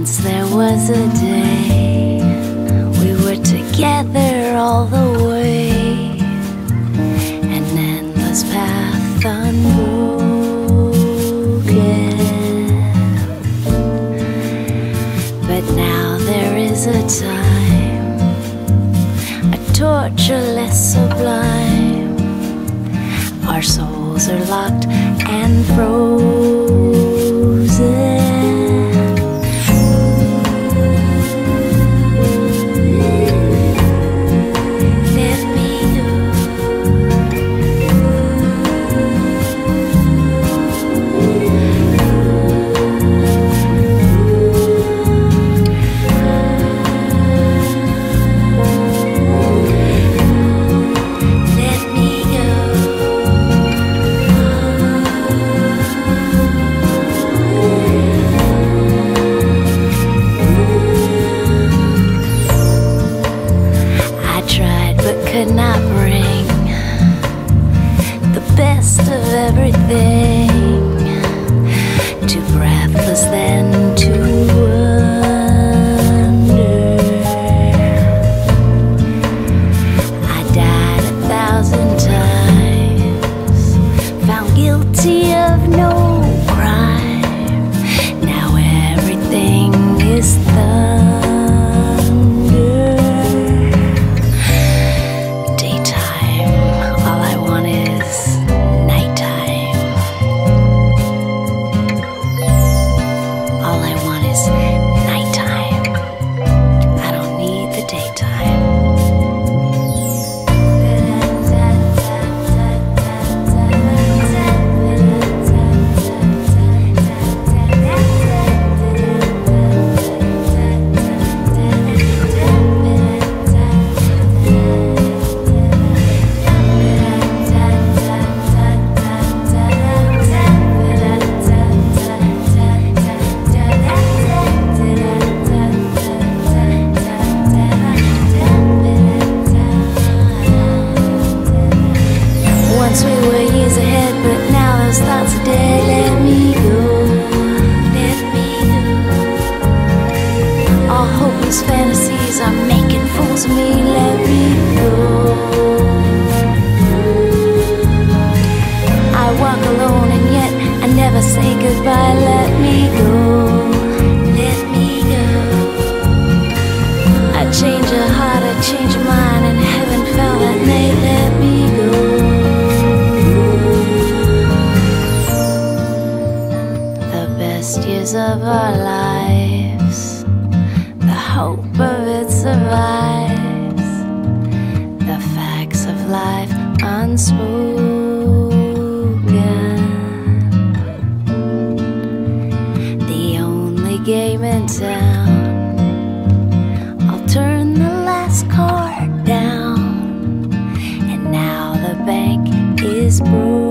Once there was a day we were together all the way, an endless path unbroken. But now there is a time, a torture less sublime. Our souls are locked and frozen. Could not bring the best of everything, too breathless then to wonder. I died 1,000 times, found guilty of no crime. Now everything is thunder. Once we were years ahead, but now those thoughts are dead. Let me go, let me go. All hopeless fantasies are making fools of me. Let me go. I walk alone and yet I never say goodbye. Let me go, let me go. I change a heart, I change a mind, and heaven fell that night. Let me go. Years of our lives, the hope of it survives, the facts of life unspoken. The only game in town, I'll turn the last card down, and now the bank is broken.